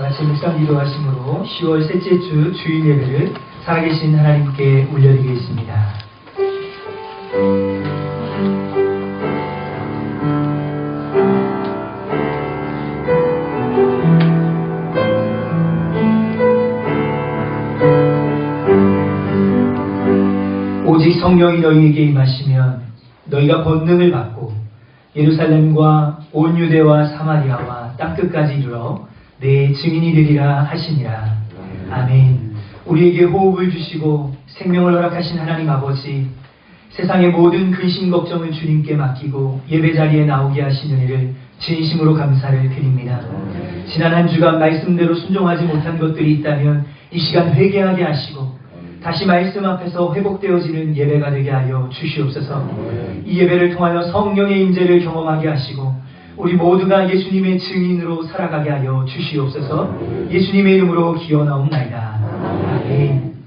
같이 묵상 기도하심으로 10월 셋째 주 주일 예배를 살아계신 하나님께 올려드리겠습니다. 오직 성령이 너희에게 임하시면 너희가 권능을 받고 예루살렘과 온 유대와 사마리아와 땅끝까지 이르러 내 증인이 되리라 하시니라. 아멘. 우리에게 호흡을 주시고 생명을 허락하신 하나님 아버지, 세상의 모든 근심 걱정을 주님께 맡기고 예배 자리에 나오게 하신 은혜를 진심으로 감사를 드립니다. 지난 한 주간 말씀대로 순종하지 못한 것들이 있다면 이 시간 회개하게 하시고 다시 말씀 앞에서 회복되어지는 예배가 되게 하여 주시옵소서. 이 예배를 통하여 성령의 임재를 경험하게 하시고 우리 모두가 예수님의 증인으로 살아가게 하여 주시옵소서. 예수님의 이름으로 기원하옵나이다. 아멘.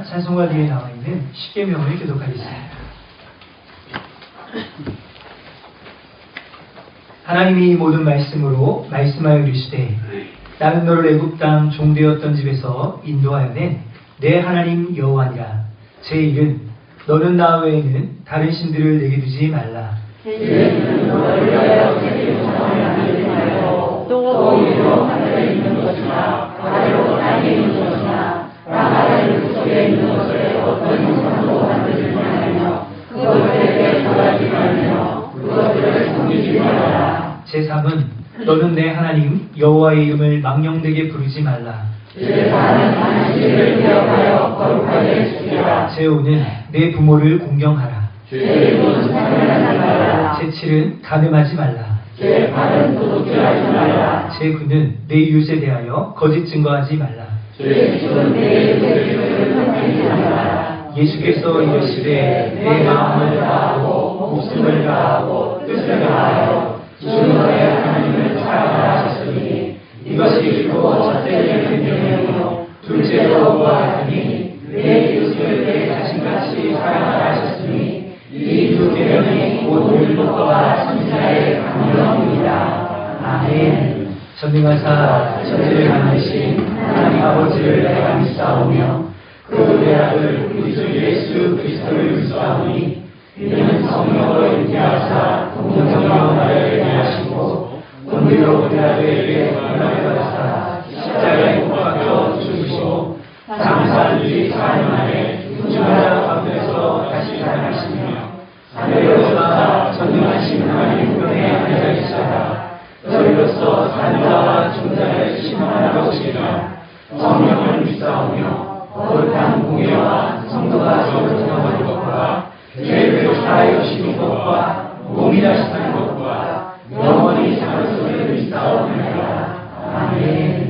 찬송가 뒤에 나와 있는 십계명을 교독하겠습니다. 하나님이 모든 말씀으로 말씀하여 이르시되 나는 너를 애굽 땅 종되었던 집에서 인도하여 낸 내 하나님 여호와니라. 제 일은 너는 나 외에는 다른 신들을 내게 두지 말라. 또 위로 하늘에 있는 것이나 아래로 땅에 있는 것이나 땅 아래 물 속에 있는 것을 어떤 형상도 만들지 말며 그것들에게 절하지 말며 그것들을 섬기지 말아라. 제3은 너는 내 하나님 여호와의 이름을 망령되게 부르지 말라. 제4는 안식일을 기억하여 거룩하게 지키라. 제5는 내 부모를 공경하라. 제6은 살인하지 말라. 제7은 간음하지 말라. 제8은 도둑질하지 말라. 제9는 내 이웃에 대하여 거짓 증거하지 말라. 제10은 내 이웃의 기술을 탐내지 말라. 예수께서 이르시되 내 마음을 다하고 목숨을 다하고 뜻을 다하여 주 너의 하나님을 사랑하라 하셨으니 이것이 주고 첫째의 계명이요 둘째로 보아하니 내 이웃을 내 자신같이 사랑하라 하셨으니 이 두 계명이 곧 율법과 선지자의 강령입니다. 아멘. 전능하사 천지를 만드신 하나님 아버지를 내가 믿사오며 그의 아들 우리 주 예수 그리스도를 믿사오니 이는 성령으로 인도하사 동정으로 나를 인도하시고 본디로 빌라도에게 변함을 받으사 십자가에 못 박혀 죽으시고 장사한 지 4일 만에 죽은 가운데서 다시 살아나시며 하늘에 올라가 전능하신 하나님 우편에 앉아 계시다가 저희로서 산자와 중자를 심판하러 오시리라. 성령을 믿사오며 거룩한 공예와 성도가 서로 통하는 것과 죄를 사하여 주시는 것과 몸이 다시 사는 것과 영원히 사는 소리를 믿사옵나이다. 아멘.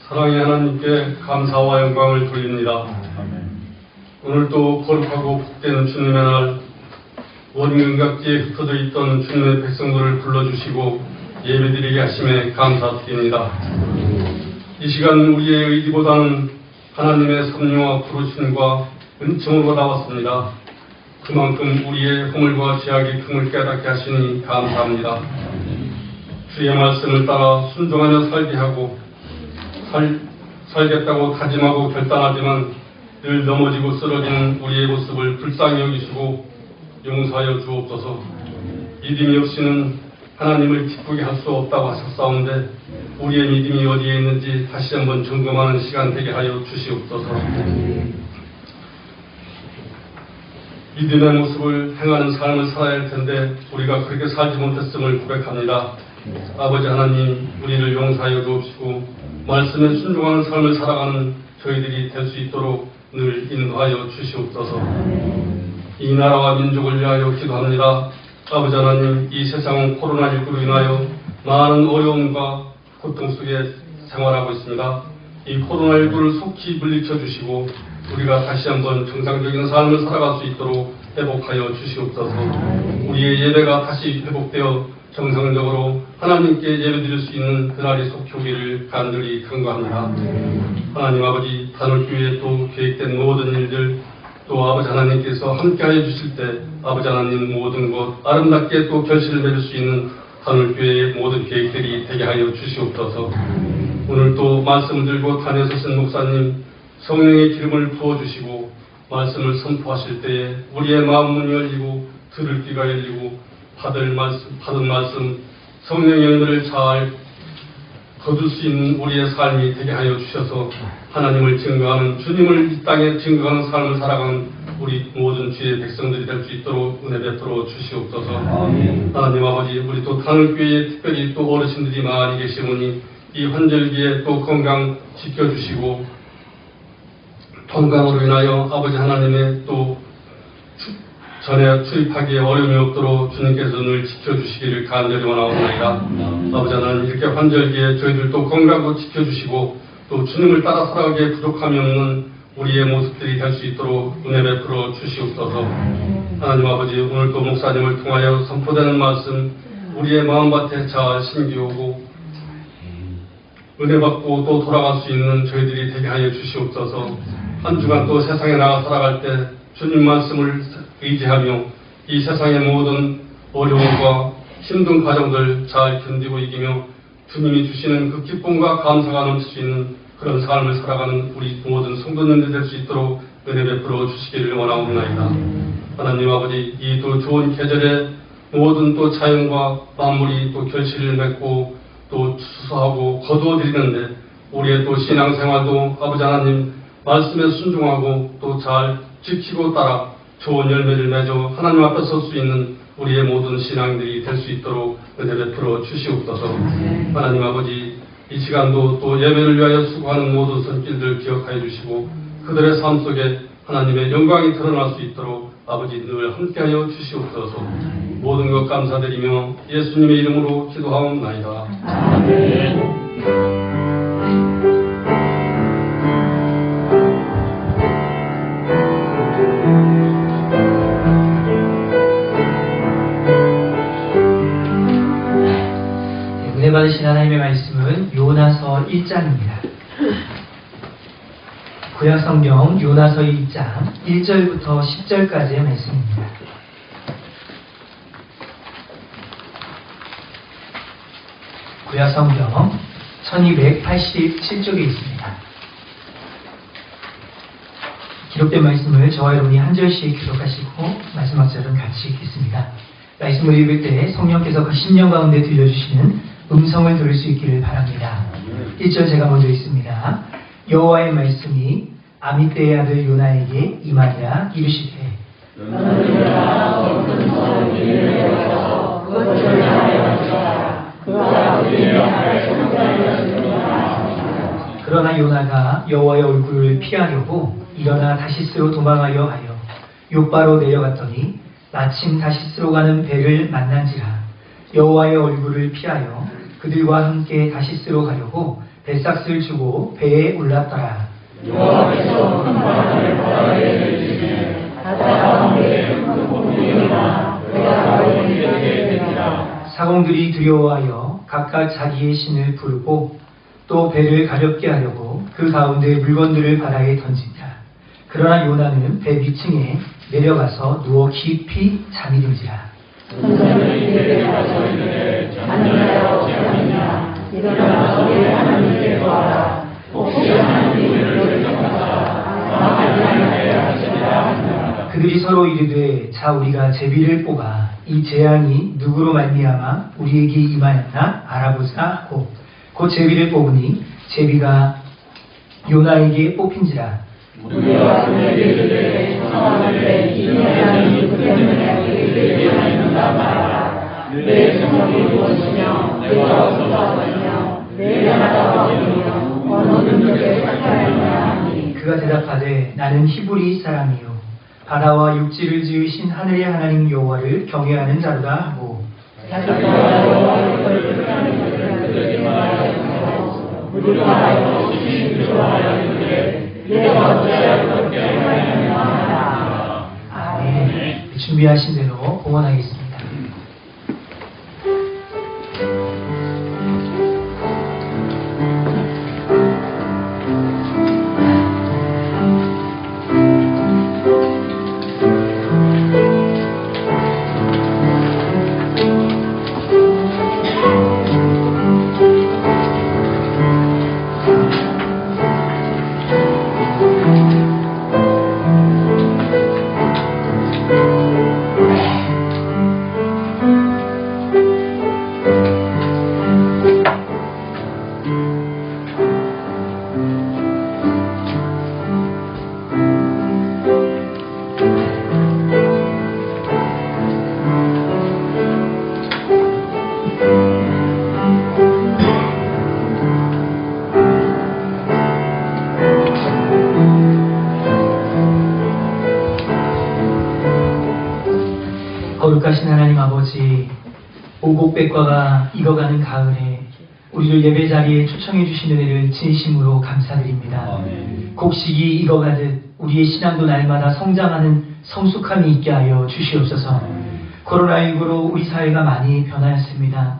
사랑의 하나님께 감사와 영광을 돌립니다. 오늘도 거룩하고 복된 주님의 날, 온 은각지에 흩어져 있던 주님의 백성들을 불러주시고 예배드리게 하심에 감사드립니다. 이 시간 우리의 의지보다는 하나님의 섭리와 부르심과 은총으로 나왔습니다. 그만큼 우리의 허물과 죄악의 금을 깨닫게 하시니 감사합니다. 주의 말씀을 따라 순종하며 살게 하고 살겠다고 다짐하고 결단하지만 늘 넘어지고 쓰러지는 우리의 모습을 불쌍히 여기시고 용서하여 주옵소서. 믿음이 없이는 하나님을 기쁘게 할 수 없다고 하셨사온데 우리의 믿음이 어디에 있는지 다시 한번 점검하는 시간 되게 하여 주시옵소서. 믿음의 모습을 행하는 삶을 살아야 할 텐데 우리가 그렇게 살지 못했음을 고백합니다. 아버지 하나님, 우리를 용서하여 주옵시고 말씀에 순종하는 삶을 살아가는 저희들이 될 수 있도록 늘 인도하여 주시옵소서. 이 나라와 민족을 위하여 기도합니다. 아버지 하나님, 이 세상은 코로나19로 인하여 많은 어려움과 고통 속에 생활하고 있습니다. 이 코로나19를 속히 물리쳐 주시고 우리가 다시 한번 정상적인 삶을 살아갈 수 있도록 회복하여 주시옵소서. 우리의 예배가 다시 회복되어 정상적으로 하나님께 예배드릴 수 있는 그날이 속히 오기를 간절히 간구합니다. 하나님 아버지, 단월교회에 또 계획된 모든 일들, 또 아버지 하나님께서 함께하여 주실 때 아버지 하나님 모든 것 아름답게 또 결실을 맺을 수 있는 하늘교회의 모든 계획들이 되게 하여 주시옵소서. 오늘 또 말씀을 들고 다녀서신 목사님 성령의 기름을 부어주시고 말씀을 선포하실 때에 우리의 마음 문이 열리고 들을 귀가 열리고 받은 말씀 성령의 은혜를 잘 거둘 수 있는 우리의 삶이 되게 하여 주셔서 하나님을 증거하는 주님을 이 땅에 증거하는 삶을 살아가는 우리 모든 주의 백성들이 될 수 있도록 은혜 베풀어 주시옵소서. 하나님 아버지, 우리 또 하늘교회에 특별히 또 어르신들이 많이 계시오니 이 환절기에 또 건강 지켜주시고 건강으로 인하여 아버지 하나님의 또 전에 출입하기에 어려움이 없도록 주님께서 늘 지켜주시기를 간절히 원하옵나이다. 아버지 하나님, 이렇게 환절기에 저희들도 건강도 지켜주시고 또 주님을 따라 살아가기에 부족함이 없는 우리의 모습들이 될 수 있도록 은혜 베풀어 주시옵소서. 하나님 아버지, 오늘도 목사님을 통하여 선포되는 말씀 우리의 마음밭에 잘 심기오고 은혜 받고 또 돌아갈 수 있는 저희들이 되게 하여 주시옵소서. 한 주간 또 세상에 나가 살아갈 때 주님 말씀을 의지하며 이 세상의 모든 어려움과 힘든 과정들 잘 견디고 이기며 주님이 주시는 그 기쁨과 감사가 넘칠 수 있는 그런 삶을 살아가는 우리 모든 성도님들 될 수 있도록 은혜 베풀어 주시기를 원하옵나이다. 하나님 아버지, 이 또 좋은 계절에 모든 또 자연과 만물이 또 결실을 맺고 또 추수하고 거두어드리는데 우리의 또 신앙생활도 아버지 하나님 말씀에 순종하고 또 잘 지키고 따라 좋은 열매를 맺어 하나님 앞에 설 수 있는 우리의 모든 신앙들이 될 수 있도록 은혜 베풀어 주시옵소서. 하나님 아버지, 이 시간도 또 예배를 위하여 수고하는 모든 손길들 기억하여 주시고 그들의 삶 속에 하나님의 영광이 드러날 수 있도록 아버지 늘 함께하여 주시옵소서. 모든 것 감사드리며 예수님의 이름으로 기도하옵나이다. 아멘. 은혜 받으신 하나님의 말씀은 요나서 1장입니다. 구약성경 요나서 1장 1절부터 10절까지의 말씀입니다. 구약성경 1287쪽에 있습니다. 기록된 말씀을 저와 여러분이 한 절씩 기록하시고 마지막 절은 같이 읽겠습니다. 말씀을 읽을 때 성령께서 그 심령 가운데 들려주시는 음성을 들을 수 있기를 바랍니다. 1절 제가 먼저 읽습니다. 여호와의 말씀이 아미떼의 아들 요나에게 임하니라 이르시되 그러나 요나가 여호와의 얼굴을 피하려고 일어나 다시스로 도망하려 하여 욥바로 내려갔더니 마침 다시스로 가는 배를 만난지라. 여호와의 얼굴을 피하여 그들과 함께 다시스로 가려고 뱃삭스를 주고 배에 올랐더라. 여호와께서 큰 바람을 바다에 내리시매 바다 가운데 큰 폭풍이 일어나 배가 가로를 이르게 되니라. 사공들이 두려워하여 각각 자기의 신을 부르고 또 배를 가볍게 하려고 그 가운데 물건들을 바다에 던진다. 그러나 요나는 배 위층에 내려가서 누워 깊이 잠이 들지라. 선생님이 배에 가서 이르되 잠자여 잠이냐 일어나서 내 하나님께 구하라. 혹시 하나님이 너를 경하사 망하지 않게 하시리라 하니라. 그들이 서로 이르되 자 우리가 제비를 뽑아 이 재앙이 누구로 말미암아 우리에게 임하였나 알아보자 하고 곧 제비를 뽑으니 제비가 요나에게 뽑힌지라. 우리가 그에게 이르되 청하되 이 재앙이 그 때문에 우리에게 임하였는가 말하라. 내 성이 무엇이며 내가 어디서 왔으며 내가 나라가 어디며 어느 민족에 살아있느냐 하니 그가 대답하되 나는 히브리 사람이요 바다와 육지를 지으신 하늘의 하나님 여호와를 경외하는 자로다 하고 자기가 여호와의 얼굴을 하는 것을 그들에게 말하였고 우리가 주신 좋아하여 이르되 내가 어찌하여 그렇게 하였느냐 하라. 아멘. 준비하신 대로 봉헌하겠습니다. 오곡백과가 익어가는 가을에 우리를 예배 자리에 초청해 주신 은혜를 진심으로 감사드립니다. 곡식이 익어가듯 우리의 신앙도 날마다 성장하는 성숙함이 있게 하여 주시옵소서. 코로나19로 우리 사회가 많이 변하였습니다.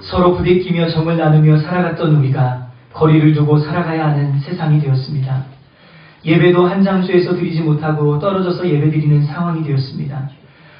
서로 부대끼며 정을 나누며 살아갔던 우리가 거리를 두고 살아가야 하는 세상이 되었습니다. 예배도 한 장소에서 드리지 못하고 떨어져서 예배드리는 상황이 되었습니다.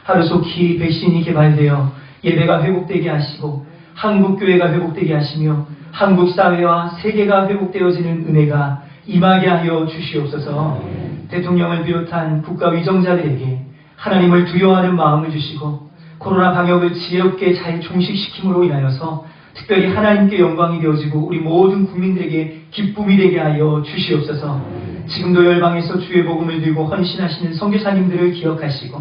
하루속히 백신이 개발되어 예배가 회복되게 하시고 한국교회가 회복되게 하시며 한국 사회와 세계가 회복되어지는 은혜가 임하게 하여 주시옵소서. 대통령을 비롯한 국가 위정자들에게 하나님을 두려워하는 마음을 주시고 코로나 방역을 지혜롭게 잘 종식시킴으로 인하여서 특별히 하나님께 영광이 되어지고 우리 모든 국민들에게 기쁨이 되게 하여 주시옵소서. 지금도 열방에서 주의 복음을 들고 헌신하시는 선교사님들을 기억하시고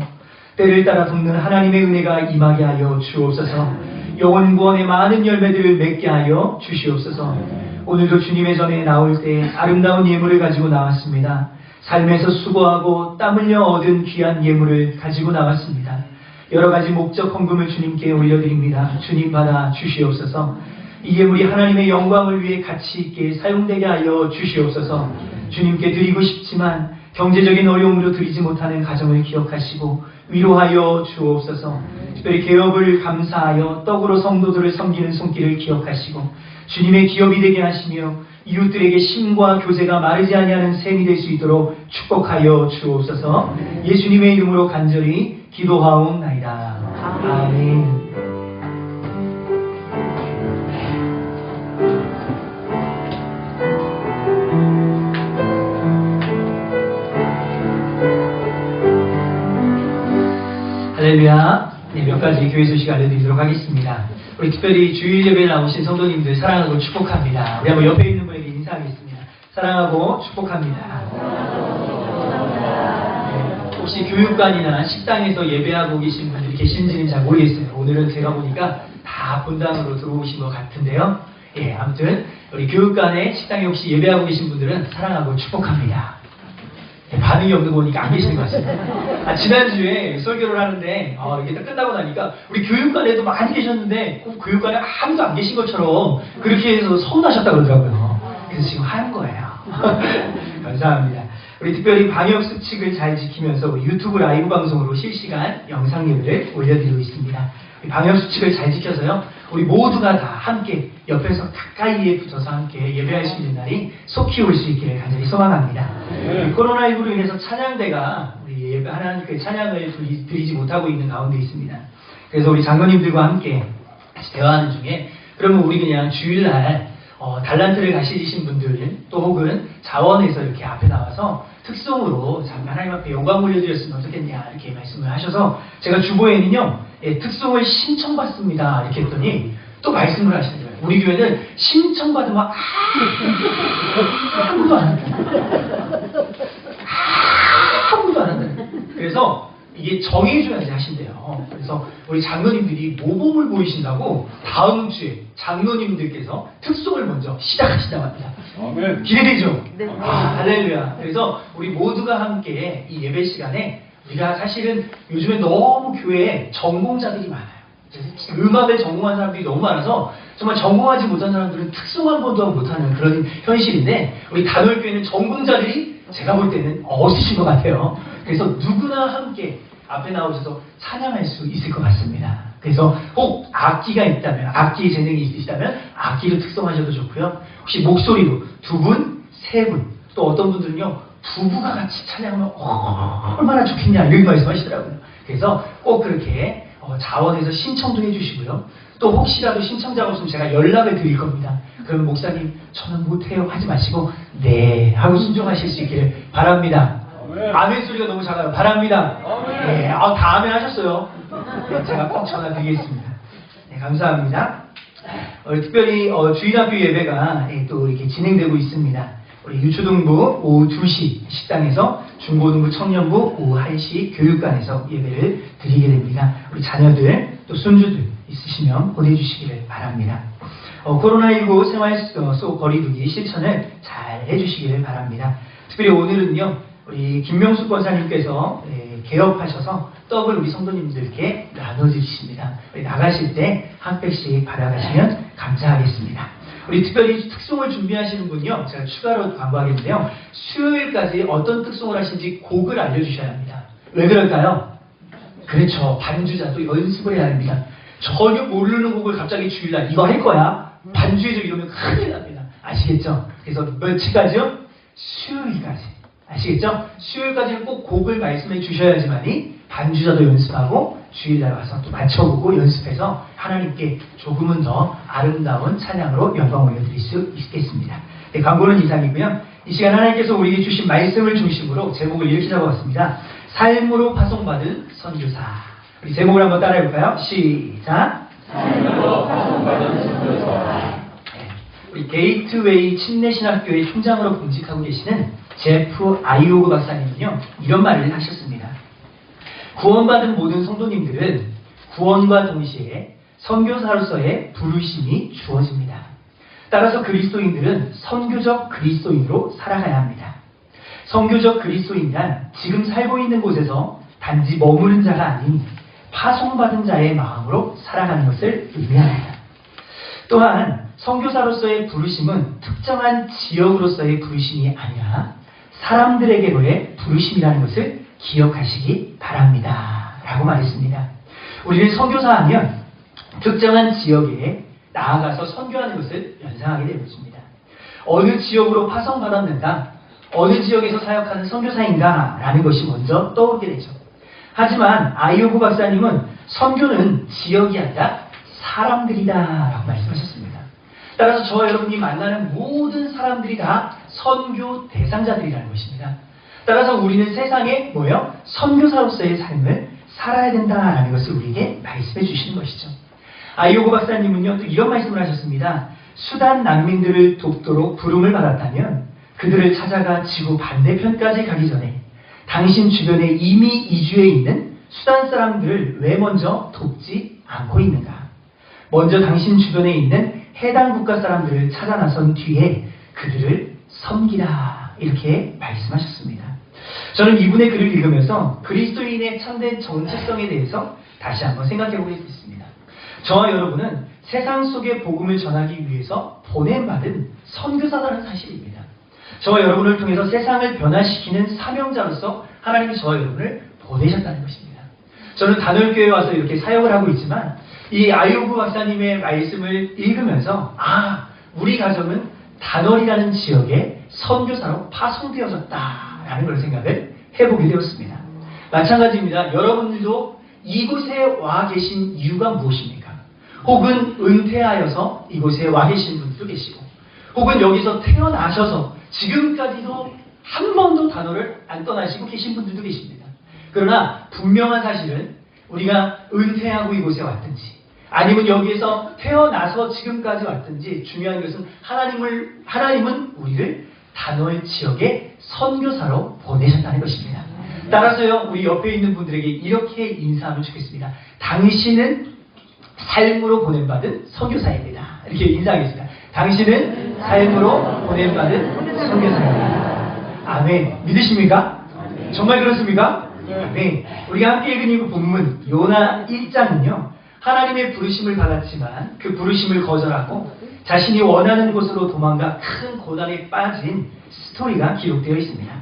때를 따라 돕는 하나님의 은혜가 임하게 하여 주옵소서. 영혼 구원의 많은 열매들을 맺게 하여 주시옵소서. 오늘도 주님의 전에 나올 때 아름다운 예물을 가지고 나왔습니다. 삶에서 수고하고 땀 흘려 얻은 귀한 예물을 가지고 나왔습니다. 여러 가지 목적 헌금을 주님께 올려드립니다. 주님 받아 주시옵소서. 이 예물이 하나님의 영광을 위해 가치 있게 사용되게 하여 주시옵소서. 주님께 드리고 싶지만 경제적인 어려움으로 드리지 못하는 가정을 기억하시고 위로하여 주옵소서. 특별히 개업을 감사하여 떡으로 성도들을 섬기는 손길을 기억하시고 주님의 기업이 되게 하시며 이웃들에게 심과 교제가 마르지 아니하는 셈이 될 수 있도록 축복하여 주옵소서. 예수님의 이름으로 간절히 기도하옵나이다. 아멘. 할렐루야. 네, 몇 가지 교회 소식 알려드리도록 하겠습니다. 우리 특별히 주일 예배에 나오신 성도님들 사랑하고 축복합니다. 우리 한번 옆에 있는 분에게 인사하겠습니다. 사랑하고 축복합니다. 네, 혹시 교육관이나 식당에서 예배하고 계신 분들이 계신지는 잘 모르겠어요. 오늘은 제가 보니까 다 본당으로 들어오신 것 같은데요. 예, 아무튼 우리 교육관에 식당에 혹시 예배하고 계신 분들은 사랑하고 축복합니다. 반응이 없는 거 보니까 안 계시는 것 같습니다. 지난주에 설교를 하는데 이게 딱 끝나고 나니까 우리 교육관에도 많이 계셨는데 꼭 교육관에 아무도 안 계신 것처럼 그렇게 해서 서운하셨다 그러더라고요. 그래서 지금 하는 거예요. 감사합니다. 우리 특별히 방역 수칙을 잘 지키면서 우리 유튜브 라이브 방송으로 실시간 영상 예배를 올려드리고 있습니다. 방역 수칙을 잘 지켜서요, 우리 모두가 다 함께 옆에서 가까이에 붙어서 함께 예배할 수 있는 날이 속히 올 수 있기를 간절히 소망합니다. 코로나19로 인해서 찬양대가 우리 예배하는 그 찬양을 드리지 못하고 있는 가운데 있습니다. 그래서 우리 장로님들과 함께 같이 대화하는 중에 그러면 우리 그냥 주일날 달란트를 가지신 분들 또 혹은 자원에서 이렇게 앞에 나와서 특송으로 하나님 앞에 영광 올려드렸으면 어떻겠냐 이렇게 말씀을 하셔서 제가 주보에는요, 특송을 신청받습니다 이렇게 했더니 또 말씀을 하시는 거예요. 우리 교회는 신청받으면 아무도 안 한다. 아무도 안 한다. 그래서 이게 정해줘야지 하신대요. 그래서 우리 장로님들이 모범을 보이신다고 다음 주에 장로님들께서 특송을 먼저 시작하신다고 합니다. 아멘. 기대되죠? 네. 할렐루야. 그래서 우리 모두가 함께 이 예배 시간에 우리가 사실은 요즘에 너무 교회에 전공자들이 많아요. 음악을 전공한 사람들이 너무 많아서 정말 전공하지 못한 사람들은 특송 한 번도 못하는 그런 현실인데 우리 단월교회는 전공자들이 제가 볼 때는 없으신 것 같아요. 그래서 누구나 함께 앞에 나오셔서 찬양할 수 있을 것 같습니다. 그래서 꼭 악기가 있다면, 악기 재능이 있으시다면 악기로 특성하셔도 좋고요. 혹시 목소리로 두 분, 세 분, 또 어떤 분들은요 부부가 같이 찬양하면 얼마나 좋겠냐 이런 말씀하시더라고요. 그래서 꼭 그렇게 자원해서 신청도 해주시고요. 또 혹시라도 신청자가 없으면 제가 연락을 드릴 겁니다. 그러면 목사님 저는 못해요 하지 마시고 네 하고 순종하실 수 있기를 바랍니다. 아멘 소리가 너무 작아요. 바랍니다. 네, 다 아멘 하셨어요. 네, 제가 꼭 전화 드리겠습니다. 네, 감사합니다. 특별히 주일학교 예배가 또 이렇게 진행되고 있습니다. 우리 유초등부 오후 2시 식당에서 중고등부 청년부 오후 1시 교육관에서 예배를 드리게 됩니다. 우리 자녀들 또 손주들 있으시면 보내주시기를 바랍니다. 코로나19 생활 속 거리두기 실천을 잘 해주시기를 바랍니다. 특별히 오늘은요 우리 김명숙 권사님께서 개업하셔서 떡을 우리 성도님들께 나눠주십니다. 우리 나가실 때 한 팩씩 받아가시면 감사하겠습니다. 우리 특별히 특송을 준비하시는 분요, 제가 추가로 광고하겠는데요. 수요일까지 어떤 특송을 하신지 곡을 알려주셔야 합니다. 왜 그럴까요? 그렇죠. 반주자도 연습을 해야 합니다. 전혀 모르는 곡을 갑자기 주일날 이거 할 거야. 반주해줘 이러면 큰일 납니다. 아시겠죠? 그래서 며칠까지요? 수요일까지. 아시겠죠? 수요일까지는 꼭 곡을 말씀해 주셔야지만이 반주자도 연습하고 주일날 와서 또 맞춰보고 연습해서 하나님께 조금은 더 아름다운 찬양으로 영광 올려드릴 수 있겠습니다. 네, 광고는 이상이고요. 이 시간 하나님께서 우리에게 주신 말씀을 중심으로 제목을 이렇게 잡아봤습니다. 삶으로 파송받은 선교사. 우리 제목을 한번 따라해볼까요? 시작. 삶으로 파송받은 선교사. 우리 게이트웨이 침례신학교의 총장으로 공직하고 계시는 제프 아이오그 박사님은요, 이런 말을 하셨습니다. 구원받은 모든 성도님들은 구원과 동시에 선교사로서의 부르심이 주어집니다. 따라서 그리스도인들은 선교적 그리스도인으로 살아가야 합니다. 선교적 그리스도인이란 지금 살고 있는 곳에서 단지 머무는 자가 아닌 파송받은 자의 마음으로 살아가는 것을 의미합니다. 또한 선교사로서의 부르심은 특정한 지역으로서의 부르심이 아니라 사람들에게로의 부르심이라는 것을 기억하시기 바랍니다. 라고 말했습니다. 우리는 선교사 하면 특정한 지역에 나아가서 선교하는 것을 연상하게 되어 있습니다. 어느 지역으로 파송받았는가, 어느 지역에서 사역하는 선교사인가 라는 것이 먼저 떠오르게 되죠. 하지만 아이오그 박사님은 선교는 지역이 아니라 사람들이다 라고 말씀하셨습니다. 따라서 저와 여러분이 만나는 모든 사람들이 다 선교 대상자들이라는 것입니다. 따라서 우리는 세상에 선교사로서의 삶을 살아야 된다라는 것을 우리에게 말씀해 주시는 것이죠. 아이오그 박사님은요, 또 이런 말씀을 하셨습니다. 수단 난민들을 돕도록 부름을 받았다면 그들을 찾아가 지구 반대편까지 가기 전에 당신 주변에 이미 이주해 있는 수단 사람들을 왜 먼저 돕지 않고 있는가? 먼저 당신 주변에 있는 해당 국가 사람들을 찾아 나선 뒤에 그들을 섬기라, 이렇게 말씀하셨습니다. 저는 이분의 글을 읽으면서 그리스도인의 참된 정체성에 대해서 다시 한번 생각해 보게 됐습니다. 저와 여러분은 세상 속의 복음을 전하기 위해서 보냄받은 선교사라는 사실입니다. 저와 여러분을 통해서 세상을 변화시키는 사명자로서 하나님이 저와 여러분을 보내셨다는 것입니다. 저는 단월교회에 와서 이렇게 사역을 하고 있지만 이 아이오그 박사님의 말씀을 읽으면서 우리 가정은 단월이라는 지역에 선교사로 파송되어졌다라는 걸 생각을 해보게 되었습니다. 마찬가지입니다. 여러분들도 이곳에 와 계신 이유가 무엇입니까? 혹은 은퇴하여서 이곳에 와 계신 분들도 계시고, 혹은 여기서 태어나셔서 지금까지도 한 번도 단월을 안 떠나시고 계신 분들도 계십니다. 그러나 분명한 사실은 우리가 은퇴하고 이곳에 왔든지 아니면 여기에서 태어나서 지금까지 왔든지 중요한 것은 하나님은 우리를 단월 지역의 선교사로 보내셨다는 것입니다. 따라서요, 우리 옆에 있는 분들에게 이렇게 인사하면 좋겠습니다. 당신은 삶으로 보냄받은 선교사입니다. 이렇게 인사하겠습니다. 당신은 삶으로 보냄받은 선교사입니다. 아멘. 믿으십니까? 정말 그렇습니까? 아멘. 우리가 함께 읽은 이 본문 요나 1장은요, 하나님의 부르심을 받았지만 그 부르심을 거절하고 자신이 원하는 곳으로 도망가 큰 고난에 빠진 스토리가 기록되어 있습니다.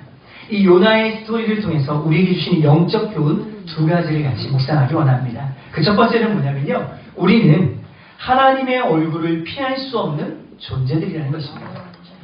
이 요나의 스토리를 통해서 우리에게 주신 영적 교훈 두 가지를 같이 묵상하기 원합니다. 그 첫 번째는 뭐냐면요, 우리는 하나님의 얼굴을 피할 수 없는 존재들이라는 것입니다.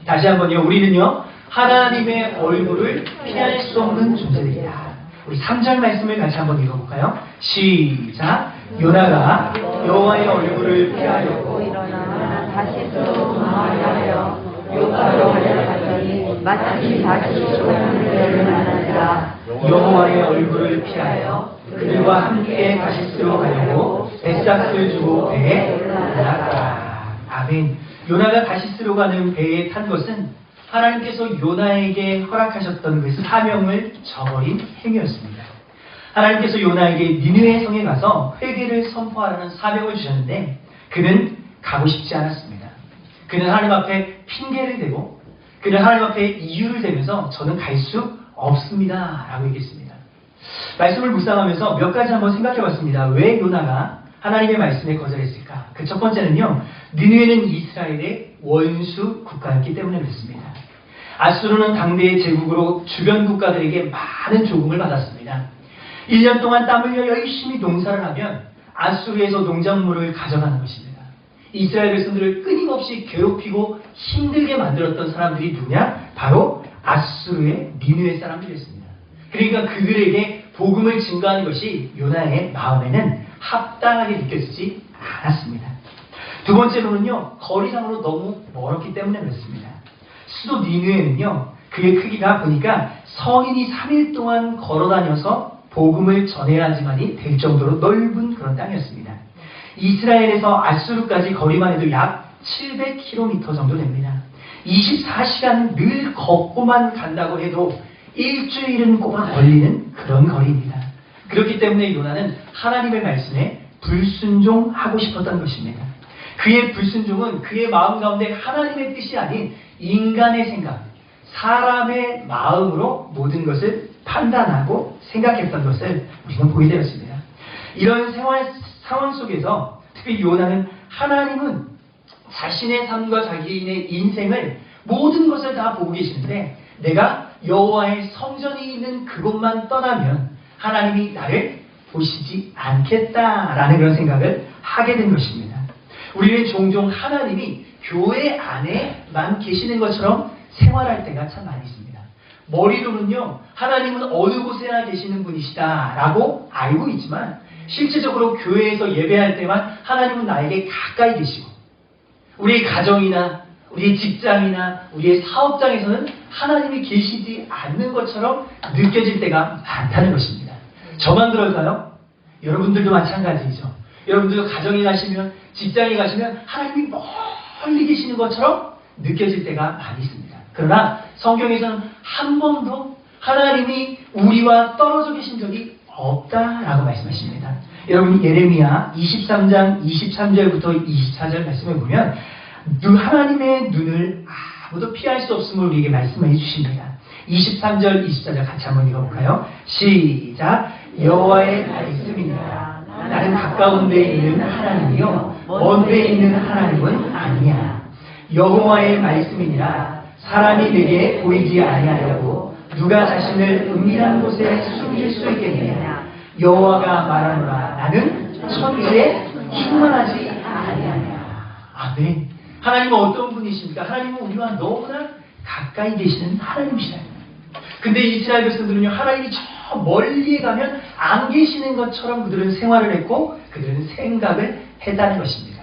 다시 한번요, 우리는요 하나님의 얼굴을 피할 수 없는 존재들이다. 우리 3절 말씀을 같이 한번 읽어볼까요? 시작. 요나가 여호와의 얼굴을 피하려고 일어나 다시스로 망하여 요가로 달려갔더니 마침 다시스로 가는 데를 만나니라. 여호와의 얼굴을 피하여 그들과 함께 다시스로 가려고 뱃삭을 주고 배에 올라갔다. 아멘. 요나가 다시스로 가는 배에 탄 것은 하나님께서 요나에게 허락하셨던 그 사명을 저버린 행위였습니다. 하나님께서 요나에게 니느웨 성에 가서 회개를 선포하라는 사명을 주셨는데 그는 가고 싶지 않았습니다. 그는 하나님 앞에 핑계를 대고 그는 하나님 앞에 이유를 대면서 저는 갈 수 없습니다. 라고 얘기했습니다. 말씀을 묵상하면서 몇 가지 한번 생각해 봤습니다. 왜 요나가 하나님의 말씀에 거절했을까? 그 첫 번째는요, 니느웨는 이스라엘의 원수 국가였기 때문에 그렇습니다. 아수르는 당대의 제국으로 주변 국가들에게 많은 조공을 받았습니다. 1년 동안 땀 흘려 열심히 농사를 하면 아수르에서 농작물을 가져가는 것입니다. 이스라엘 백성들을 끊임없이 괴롭히고 힘들게 만들었던 사람들이 누구냐? 바로 아수르의 니느웨 사람들이었습니다. 그러니까 그들에게 복음을 증거하는 것이 요나의 마음에는 합당하게 느껴지지 않았습니다. 두 번째로는요, 거리상으로 너무 멀었기 때문에 그렇습니다. 수도 니느웨는요, 그의 크기가 보니까 성인이 3일 동안 걸어다녀서 복음을 전해야지만이 될 정도로 넓은 그런 땅이었습니다. 이스라엘에서 아수르까지 거리만 해도 약 700km 정도 됩니다. 24시간 늘 걷고만 간다고 해도 일주일은 꼬박 걸리는 그런 거리입니다. 그렇기 때문에 요나는 하나님의 말씀에 불순종하고 싶었던 것입니다. 그의 불순종은 그의 마음 가운데 하나님의 뜻이 아닌 인간의 생각, 사람의 마음으로 모든 것을 판단하고 생각했던 것을 우리는 보게 되었습니다. 이런 상황 속에서 특히 요나는 하나님은 자신의 삶과 자기의 인생을 모든 것을 다 보고 계시는데 내가 여호와의 성전이 있는 그곳만 떠나면 하나님이 나를 보시지 않겠다라는 그런 생각을 하게 된 것입니다. 우리는 종종 하나님이 교회 안에만 계시는 것처럼 생활할 때가 참 많이 있습니다. 머리로는요, 하나님은 어느 곳에나 계시는 분이시다라고 알고 있지만 실제적으로 교회에서 예배할 때만 하나님은 나에게 가까이 계시고 우리의 가정이나 우리의 직장이나 우리의 사업장에서는 하나님이 계시지 않는 것처럼 느껴질 때가 많다는 것입니다. 저만 그럴까요? 여러분들도 마찬가지죠. 여러분들도 가정에 가시면 직장에 가시면 하나님이 멀리 계시는 것처럼 느껴질 때가 많이 있습니다. 그러나 성경에서는 한 번도 하나님이 우리와 떨어져 계신 적이 없다라고 말씀하십니다. 여러분 예레미야 23장 23절부터 24절 말씀을 보면 하나님의 눈을 아무도 피할 수 없음을 우리에게 말씀해 주십니다. 23절 24절 같이 한번 읽어볼까요? 시작. 여호와의 말씀이니라. 나는 가까운 데에 있는 하나님이요 먼 데에 있는 하나님은 아니야. 여호와의 말씀이니라. 사람이 내게 보이지 아니하려고 누가 자신을 은밀한 곳에 숨길 수 있겠느냐. 여호와가 말하노라. 나는 천지에 충만하지 아니하냐. 아멘. 하나님은 어떤 분이십니까? 하나님은 우리와 너무나 가까이 계시는 하나님이시다. 근데 이스라엘 백성들은요, 하나님이 저 멀리에 가면 안 계시는 것처럼 그들은 생활을 했고 그들은 생각을 했다는 것입니다.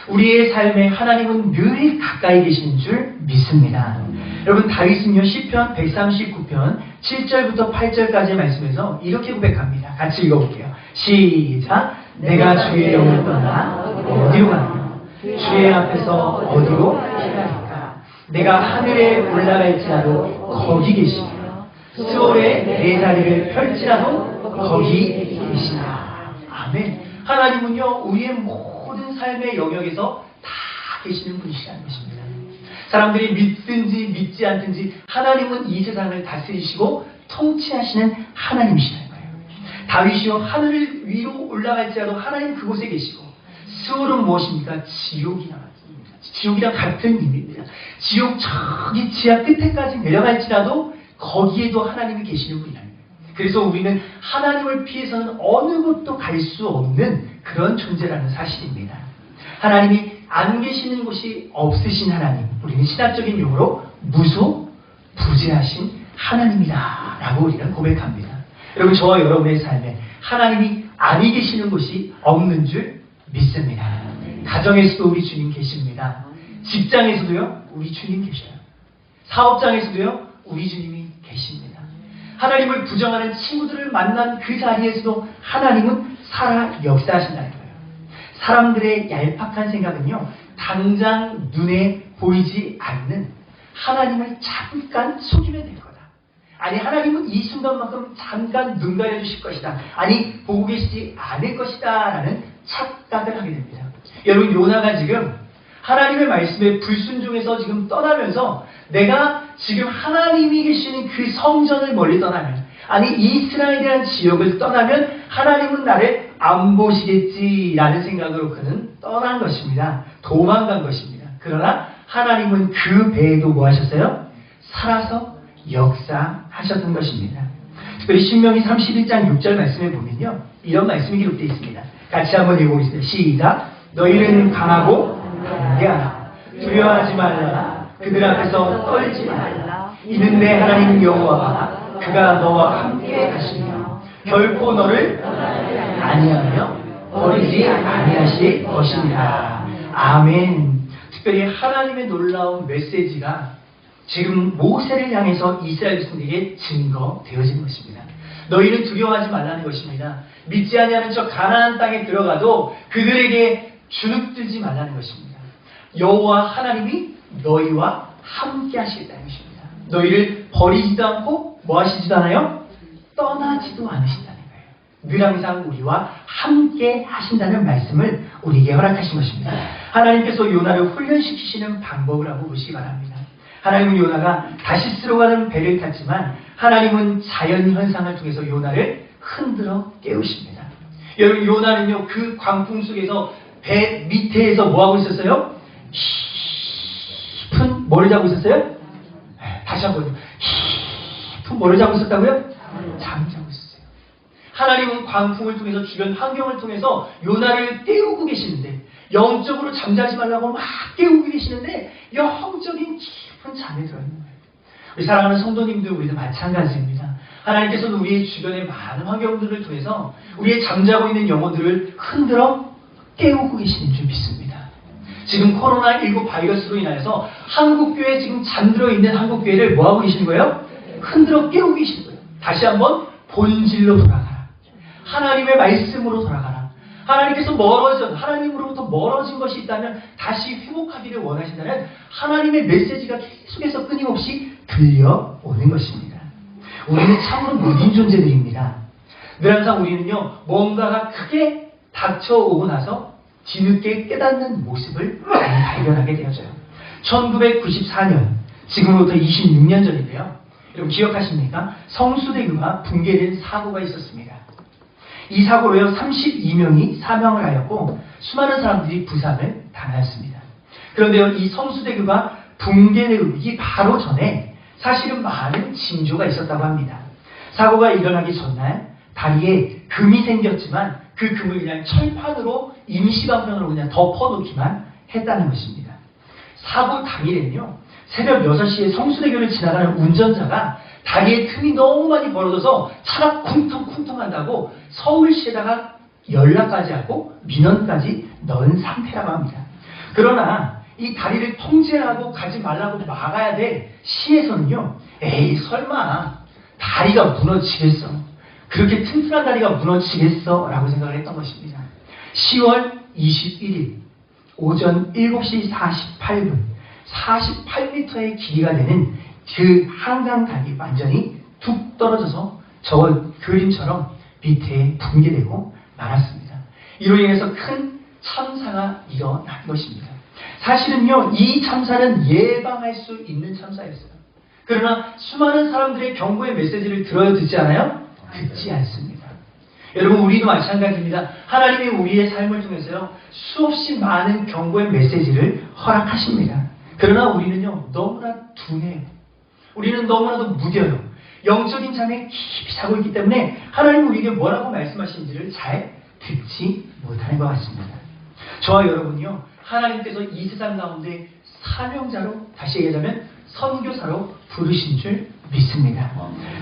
우리의 삶에 하나님은 늘 가까이 계시는 줄 믿습니다. 여러분 다윗은요 시편 139편 7절부터 8절까지의 말씀에서 이렇게 고백합니다. 같이 읽어볼게요. 시작. 내가 주의 영을 떠나 어디로 가며 주의 앞에서 어디로 피할까? 내가 하늘에 올라갈지라도 거기 계시며 스월에 내 자리를 펼지라도 거기 계시나. 아멘. 하나님은요 우리의 모든 삶의 영역에서 다 계시는 분이시라는 것입니다. 사람들이 믿든지 믿지 않든지 하나님은 이 세상을 다스리시고 통치하시는 하나님이시라는 거예요. 다윗이요 하늘 위로 올라갈지라도 하나님 그곳에 계시고 스월은 무엇입니까? 지옥이랑 같습니다. 지옥이랑 같은 의미입니다. 지옥 저기 지하 끝에까지 내려갈지라도 거기에도 하나님이 계시는 분이라는 거예요. 그래서 우리는 하나님을 피해서는 어느 곳도 갈 수 없는 그런 존재라는 사실입니다. 하나님이 안 계시는 곳이 없으신 하나님, 우리는 신학적인 용어로 무소부재하신 하나님이다 라고 우리는 고백합니다. 여러분 저와 여러분의 삶에 하나님이 아니 계시는 곳이 없는 줄 믿습니다. 가정에서도 우리 주님 계십니다. 직장에서도요 우리 주님 계셔요. 사업장에서도요 우리 주님이 계십니다. 하나님을 부정하는 친구들을 만난 그 자리에서도 하나님은 살아 역사하신다는 거예요. 사람들의 얄팍한 생각은요 당장 눈에 보이지 않는 하나님을 잠깐 속이면 될 거다. 아니 하나님은 이 순간만큼 잠깐 눈 가려주실 것이다. 아니 보고 계시지 않을 것이다 라는 착각을 하게 됩니다. 여러분 요나가 지금 하나님의 말씀에 불순종해서 지금 떠나면서 내가 지금 하나님이 계시는 그 성전을 멀리 떠나면, 아니 이스라엘이라는 지역을 떠나면 하나님은 나를 안 보시겠지라는 생각으로 그는 떠난 것입니다. 도망간 것입니다. 그러나 하나님은 그 배에도 뭐 하셨어요? 살아서 역사하셨던 것입니다. 특별히 신명기 31장 6절 말씀에 보면요, 이런 말씀이 기록되어 있습니다. 같이 한번 읽어보겠습니다. 시작. 너희는 강하고 담대하라. 두려워하지 말라. 그들 앞에서 떨지 말라. 이는 내 하나님 여호와가 그가 너와 함께 하시며 결코 너를 아니하며 버리지 아니하실 것입니다. 아멘. 특별히 하나님의 놀라운 메시지가 지금 모세를 향해서 이스라엘 백성에게 증거되어진 것입니다. 너희는 두려워하지 말라는 것입니다. 믿지 아니하는 저 가나안 땅에 들어가도 그들에게 주눅들지 말라는 것입니다. 여호와 하나님이 너희와 함께 하시겠다는 것입니다. 너희를 버리지도 않고 뭐 하시지도 않아요? 떠나지도 않으신다는 거예요. 늘 항상 우리와 함께 하신다는 말씀을 우리에게 허락하신 것입니다. 하나님께서 요나를 훈련시키시는 방법을 한번 보시기 바랍니다. 하나님은 요나가 다시스로 가는 배를 탔지만 하나님은 자연현상을 통해서 요나를 흔들어 깨우십니다. 여러분, 요나는요 그 광풍 속에서 배 밑에서 뭐하고 있었어요? 깊은 뭐를 자고 있었어요? 다시 한번요. 깊은 뭐를 자고 있었다고요? 잠을 자고 있었어요. 하나님은 광풍을 통해서 주변 환경을 통해서 요나를 깨우고 계시는데, 영적으로 잠자지 말라고 막 깨우고 계시는데 영적인 깊은 잠에 들어있는 거예요. 우리 사랑하는 성도님들, 우리도 마찬가지입니다. 하나님께서는 우리의 주변의 많은 환경들을 통해서 우리의 잠자고 있는 영혼들을 흔들어 깨우고 계시는 줄 믿습니다. 지금 코로나19 바이러스로 인하여서 한국교회, 지금 잠들어 있는 한국교회를 뭐하고 계시는 거예요? 흔들어 깨우고 계시는 거예요. 다시 한번 본질로 돌아가라. 하나님의 말씀으로 돌아가라. 하나님께서 하나님으로부터 멀어진 것이 있다면 다시 회복하기를 원하신다면 하나님의 메시지가 계속해서 끊임없이 들려오는 것입니다. 우리는 참으로 무딘 존재들입니다. 늘 항상 우리는요, 뭔가가 크게 닥쳐오고 나서 뒤늦게 깨닫는 모습을 많이 발견하게 되어져요. 1994년, 지금으로부터 26년 전인데요. 여러분 기억하십니까? 성수대교가 붕괴된 사고가 있었습니다. 이 사고로요 32명이 사망을 하였고 수많은 사람들이 부상을 당하였습니다. 그런데요, 이 성수대교가 붕괴되기 바로 전에 사실은 많은 징조가 있었다고 합니다. 사고가 일어나기 전날 다리에 금이 생겼지만 그 금을 그냥 철판으로 임시방편으로 그냥 덮어놓기만 했다는 것입니다. 사고 당일에는요, 새벽 6시에 성수대교를 지나가는 운전자가 다리에 틈이 너무 많이 벌어져서 차가 쿵텅쿵텅 한다고 서울시에다가 연락까지 하고 민원까지 넣은 상태라고 합니다. 그러나 이 다리를 통제하고 가지 말라고 막아야 될 시에서는요, 에이 설마 다리가 무너지겠어, 그렇게 튼튼한 다리가 무너지겠어 라고 생각을 했던 것입니다. 10월 21일 오전 7시 48분 48m의 길이가 되는 그 한강다리 완전히 툭 떨어져서 저 그림처럼 밑에 붕괴되고 말았습니다. 이로 인해서 큰 참사가 일어난 것입니다. 사실은요, 이 참사는 예방할 수 있는 참사였어요. 그러나 수많은 사람들의 경고의 메시지를 들어야 듣지 않아요? 듣지 않습니다. 여러분, 우리도 마찬가지입니다. 하나님이 우리의 삶을 통해서요, 수없이 많은 경고의 메시지를 허락하십니다. 그러나 우리는요, 너무나 둔해요. 우리는 너무나도 무뎌요. 영적인 잠에 깊이 자고 있기 때문에 하나님은 우리에게 뭐라고 말씀하시는지를 잘 듣지 못하는 것 같습니다. 저와 여러분요, 하나님께서 이 세상 가운데 사명자로, 다시 얘기하자면 선교사로 부르신 줄 믿습니다.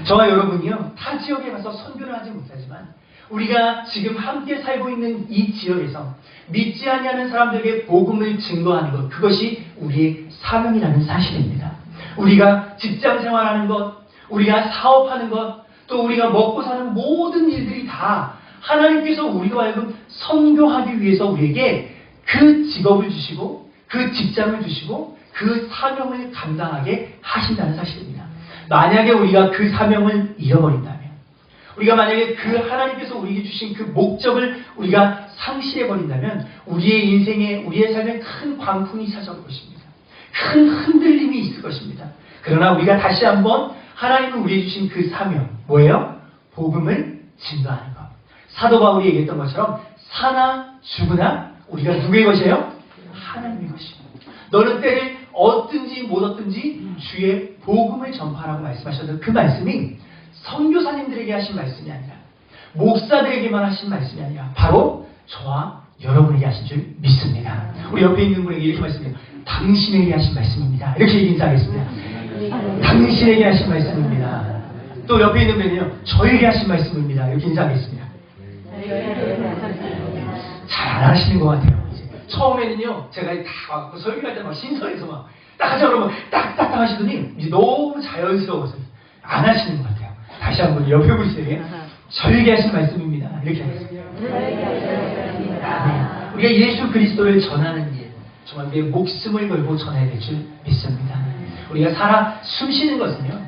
저와 여러분이요, 타 지역에 가서 선교를 하지 못하지만 우리가 지금 함께 살고 있는 이 지역에서 믿지 아니하는 사람들에게 복음을 증거하는 것, 그것이 우리의 사명이라는 사실입니다. 우리가 직장 생활하는 것, 우리가 사업하는 것, 또 우리가 먹고 사는 모든 일들이 다 하나님께서 우리와 하여금 선교하기 위해서 우리에게 그 직업을 주시고 그 직장을 주시고 그 사명을 감당하게 하신다는 사실입니다. 만약에 우리가 그 사명을 잃어버린다면, 우리가 만약에 그 하나님께서 우리에게 주신 그 목적을 우리가 상실해버린다면 우리의 인생에, 우리의 삶에 큰 광풍이 찾아올 것입니다. 큰 흔들림이 있을 것입니다. 그러나 우리가 다시 한번 하나님은 우리에게 주신 그 사명, 뭐예요? 복음을 증거하는 것. 사도 바울이 얘기했던 것처럼 사나 죽으나 우리가 누구의 것이에요? 하나님의 것입니다. 너는 때를 얻든지 못 얻든지 주의 복음을 전파하라고 말씀하셨던 그 말씀이 선교사님들에게 하신 말씀이 아니라 목사들에게만 하신 말씀이 아니라 바로 저와 여러분에게 하신 줄 믿습니다. 우리 옆에 있는 분에게 이렇게 말씀해요. 당신에게 하신 말씀입니다. 이렇게 인사하겠습니다. 당신에게 하신 말씀입니다. 또 옆에 있는 분은요. 저에게 하신 말씀입니다. 이렇게 인사하겠습니다. 잘 안 하시는 것 같아요. 이제. 처음에는요. 제가 다 왔고 설교할 때 막 신선해서 막 딱 하자 그러면 딱딱딱 하시더니 이제 너무 자연스러워서 안 하시는 것 같아요. 다시 한번 옆에 보시세요. 저에게 하신 말씀입니다. 이렇게 하겠습니다. 네. 우리가 예수 그리스도를 전하는 일, 정말 우리의 목숨을 걸고 전해야 될 줄 믿습니다. 우리가 살아 숨쉬는 것은요,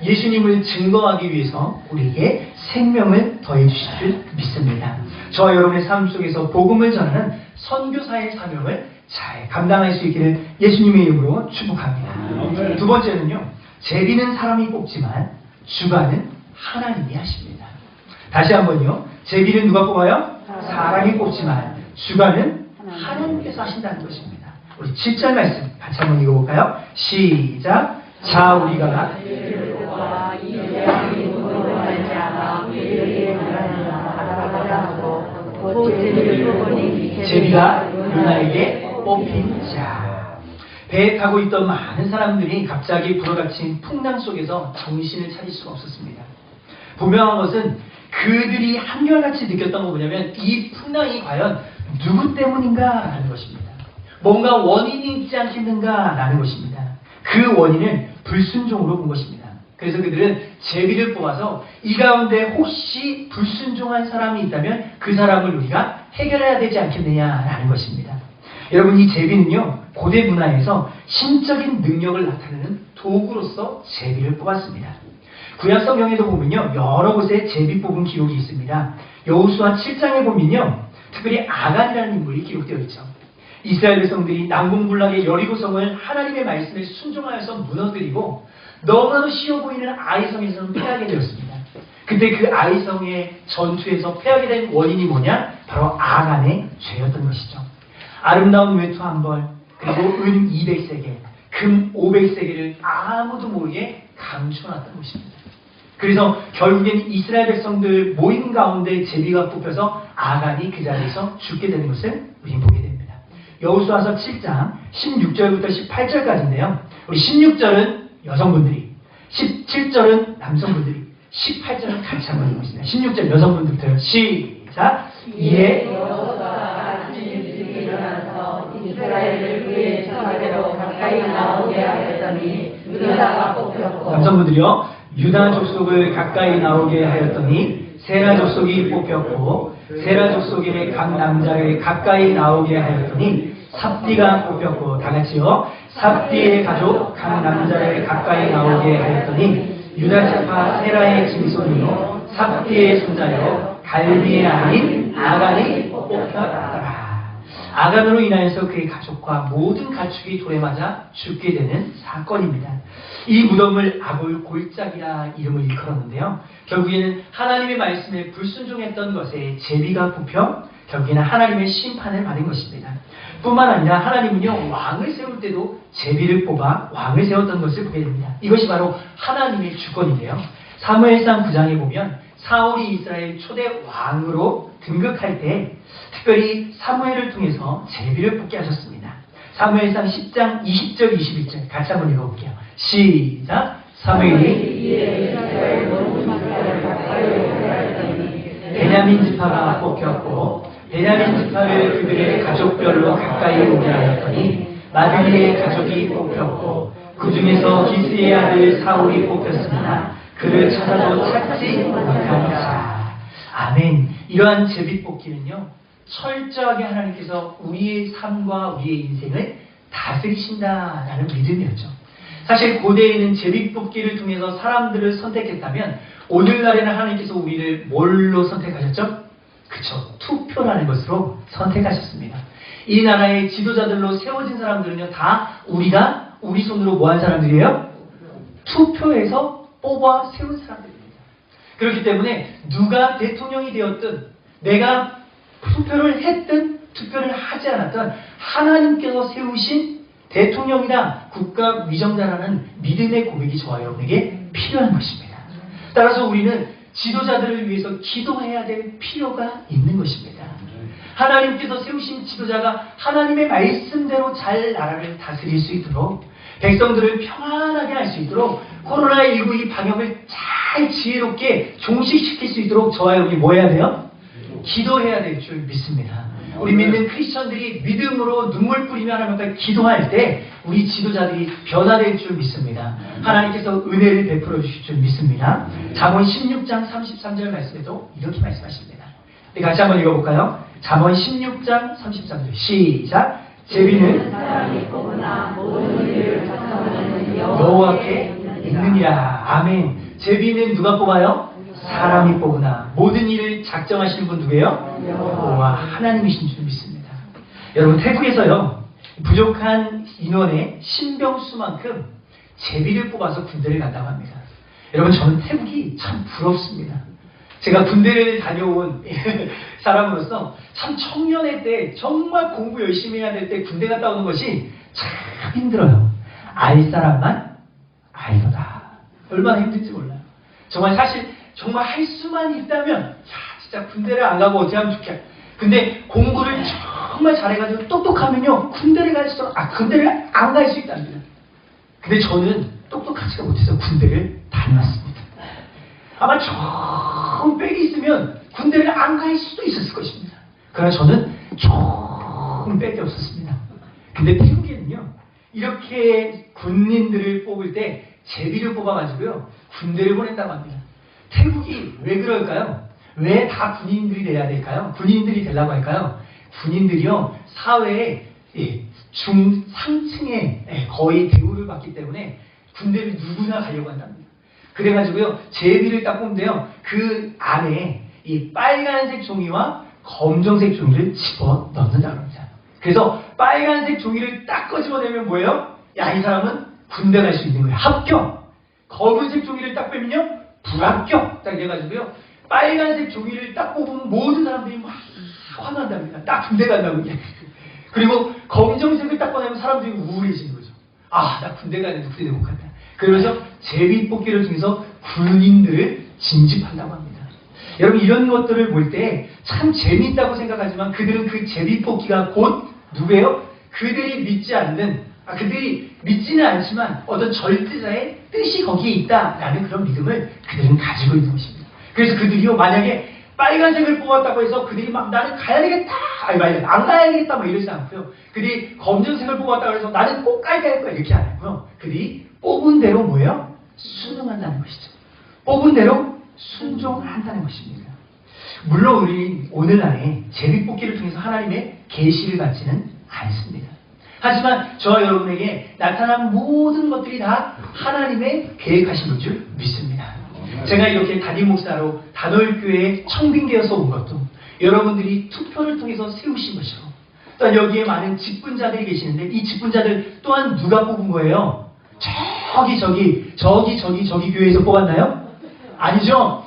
예수님을 증거하기 위해서 우리에게 생명을 더해 주실 줄 믿습니다. 저와 여러분의 삶 속에서 복음을 전하는 선교사의 사명을 잘 감당할 수 있기를 예수님의 이름으로 축복합니다. 두 번째는요, 제비는 사람이 뽑지만 주관은 하나님이 하십니다. 다시 한번요, 제비는 누가 뽑아요? 사람이 뽑지만 주관은 하나님께서 하신다는 것입니다. 우리 7절 말씀 같이 한번 읽어볼까요? 시작. 자, 우리가 제비가 누나에게 뽑힌 자. 배에 타고 있던 많은 사람들이 갑자기 불어닥친 풍랑 속에서 정신을 차릴 수가 없었습니다. 분명한 것은 그들이 한결같이 느꼈던 건 뭐냐면 이 풍랑이 과연 누구 때문인가라는 것입니다. 뭔가 원인이 있지 않겠는가라는 것입니다. 그 원인을 불순종으로 본 것입니다. 그래서 그들은 제비를 뽑아서 이 가운데 혹시 불순종한 사람이 있다면 그 사람을 우리가 해결해야 되지 않겠느냐라는 것입니다. 여러분, 이 제비는요, 고대 문화에서 신적인 능력을 나타내는 도구로서 제비를 뽑았습니다. 구약 성경에도 보면요, 여러 곳에 제비 뽑은 기록이 있습니다. 여호수아 7장에 보면요, 특별히 아간이라는 인물이 기록되어 있죠. 이스라엘 백성들이 난공불락의 여리고성을 하나님의 말씀에 순종하여서 무너뜨리고 너무나도 쉬워 보이는 아이성에서는 패하게 되었습니다. 그때 그 아이성의 전투에서 패하게 된 원인이 뭐냐? 바로 아간의 죄였던 것이죠. 아름다운 외투 한 벌, 그리고 은 200세겔, 금 500세겔을 아무도 모르게 감춰놨던 것입니다. 그래서 결국엔 이스라엘 백성들 모임 가운데 제비가 뽑혀서 아간이 그 자리에서 죽게 되는 것을 우리는 보게 됩니다. 여호수아서 7장 16절부터 18절까지인데요. 우리 16절은 여성분들이, 17절은 남성분들이, 18절은 같이 한번 읽겠습니다. 16절 여성분들부터 시작. 이에 여호수아가 아침 일찍 일어나서 이스라엘을 그의 처사대로 가까이 나오게 하였더니 유다가 뽑혔고, 남성분들이요, 유다 족속을 가까이 나오게 하였더니 세라 족속이 뽑혔고, 세라 족속의 각 남자를 가까이 나오게 하였더니 삽디가 뽑혔고, 다 같이요, 삽디의 가족 각 남자를 가까이 나오게 하였더니 유다 지파 세라의 증손이요 삽디의 손자요 갈비의 아닌 아간이 뽑혔더라. 아간으로 인하여서 그의 가족과 모든 가축이 돌에 맞아 죽게 되는 사건입니다. 이 무덤을 아볼 골짜기라 이름을 일컬었는데요. 결국에는 하나님의 말씀에 불순종했던 것에 제비가 뽑혀 결국에는 하나님의 심판을 받은 것입니다. 뿐만 아니라 하나님은요, 왕을 세울 때도 제비를 뽑아 왕을 세웠던 것을 보게 됩니다. 이것이 바로 하나님의 주권인데요. 사무엘상 9장에 보면 사울이 이스라엘 초대 왕으로 등극할 때 특별히 사무엘을 통해서 제비를 뽑게 하셨습니다. 사무엘상 10장 20절 21절 같이 한번 읽어볼게요. 시작. 사무엘이 베냐민 지파가 뽑혔고 베냐민 지파를 그들의 가족별로 가까이 오게 하였더니 마들리의 가족이 뽑혔고 그 중에서 기스의 아들 사울이 뽑혔으나 그를 찾아도 찾지 못한 자. 아멘. 이러한 제비 뽑기는요, 철저하게 하나님께서 우리의 삶과 우리의 인생을 다스리신다라는 믿음이었죠. 사실 고대에는 제비 뽑기를 통해서 사람들을 선택했다면 오늘날에는 하나님께서 우리를 뭘로 선택하셨죠? 그쵸, 투표라는 것으로 선택하셨습니다. 이 나라의 지도자들로 세워진 사람들은요, 다 우리 손으로 뭐 한 사람들이에요? 투표해서 뽑아 세운 사람들입니다. 그렇기 때문에 누가 대통령이 되었든 내가 투표를 했든 투표를 하지 않았든 하나님께서 세우신 대통령이나 국가 위정자라는 믿음의 고백이 저와 여러분에게 필요한 것입니다. 따라서 우리는 지도자들을 위해서 기도해야 될 필요가 있는 것입니다. 하나님께서 세우신 지도자가 하나님의 말씀대로 잘 나라를 다스릴 수 있도록, 백성들을 평안하게 할 수 있도록, 코로나19 이 방역을 잘 지혜롭게 종식시킬 수 있도록 저와 여러분이 뭐 해야 돼요? 기도해야 될 줄 믿습니다. 우리 믿는 크리스천들이 믿음으로 눈물 뿌리며 하나님 앞에 기도할 때 우리 지도자들이 변화될 줄 믿습니다. 하나님께서 은혜를 베풀어 주실 줄 믿습니다. 잠언 16장 33절 말씀에도 이렇게 말씀하십니다. 우리 같이 한번 읽어볼까요? 잠언 16장 33절 시작. 제비는 사람이 뽑으나 모든 일을 작성하는 여호와께 있느니라. 아멘. 제비는 누가 뽑아요? 사람이 뽑으나 모든 일을 작정하시는 분 누구예요? 여호와 하나님이신 줄 믿습니다. 여러분, 태국에서요 부족한 인원의 신병수만큼 제비를 뽑아서 군대를 간다고 합니다. 여러분, 저는 태국이 참 부럽습니다. 제가 군대를 다녀온 사람으로서 참 청년의 때 정말 공부 열심히 해야 될 때 군대 갔다 오는 것이 참 힘들어요. 알 사람만 알거다. 얼마나 힘든지 몰라요. 정말 할 수만 있다면 야, 진짜 군대를 안 가고 어떻게 하면 좋겠. 근데 공부를 정말 잘해가지고 똑똑하면요 군대를 안 갈 수 있답니다. 근데 저는 똑똑하지가 못해서 군대를 다녀왔습니다. 아마 조금 빽이 있으면 군대를 안 갈 수도 있었을 것입니다. 그러나 저는 조금 빽이 없었습니다. 근데 태국에는요 이렇게 군인들을 뽑을 때 제비를 뽑아가지고요 군대를 보낸다고 합니다. 태국이 왜 그럴까요? 왜 다 군인들이 돼야 될까요? 군인들이 되려고 할까요? 군인들이요 사회의 중상층의 거의 대우를 받기 때문에 군대를 누구나 가려고 한답니다. 그래가지고요 제비를 딱 뽑는데요 그 안에 이 빨간색 종이와 검정색 종이를 집어 넣는다고 합니다. 그래서 빨간색 종이를 딱 꺼집어내면 뭐예요? 야, 이 사람은 군대 갈 수 있는 거예요. 합격! 검은색 종이를 딱 빼면요 불합격! 딱 이래가지고요 빨간색 종이를 딱 뽑으면 모든 사람들이 막 화난답니다. 딱 군대 간다고. 그리고 검정색을 딱 꺼내면 사람들이 우울해지는 거죠. 아, 나 군대 가는데 군대 못 갔다. 그러면서 제비 뽑기를 통해서 군인들을 징집한다고 합니다. 여러분, 이런 것들을 볼 때 참 재미있다고 생각하지만 그들은 그 제비 뽑기가 곧 누구예요? 그들이 믿지는 않지만 어떤 절대자의 뜻이 거기에 있다라는 그런 믿음을 그들은 가지고 있는 것입니다. 그래서 그들이요 만약에 빨간색을 뽑았다고 해서 그들이 막 나는 가야 되겠다, 안 가야 되겠다 막 이러지 않고요. 그들이 검정색을 뽑았다고 해서 나는 꼭 가야 될 거야 이렇게 안 하고요. 그들이 뽑은 대로 뭐예요? 순응한다는 것이죠. 뽑은 대로 순종한다는 것입니다. 물론 우리 오늘날에 제비뽑기를 통해서 하나님의 계시를 받지는 않습니다. 하지만 저와 여러분에게 나타난 모든 것들이 다 하나님의 계획하신 줄 믿습니다. 제가 이렇게 담임 목사로 단월교회에 청빙되어서 온 것도 여러분들이 투표를 통해서 세우신 것이고, 또 여기에 많은 직분자들이 계시는데 이 직분자들 또한 누가 뽑은 거예요? 저기 교회에서 뽑았나요? 아니죠.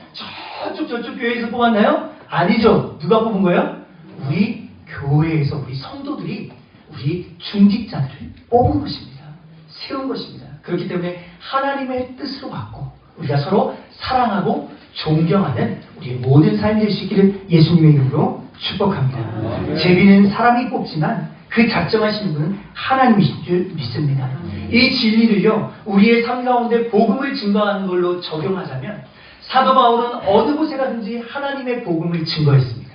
저쪽 교회에서 뽑았나요? 아니죠. 누가 뽑은 거예요? 우리 교회에서 우리 성도들이 우리 중직자들을 뽑은 것입니다. 세운 것입니다. 그렇기 때문에 하나님의 뜻으로 받고 우리가 서로 사랑하고 존경하는 우리의 모든 삶이 될 수 있기를 예수님의 이름으로 축복합니다. 제비는 사람이 뽑지만 그 작정하시는 분은 하나님이신 줄 믿습니다. 이 진리를요 우리의 삶 가운데 복음을 증거하는 걸로 적용하자면 사도 바울은 어느 곳에 가든지 하나님의 복음을 증거했습니다.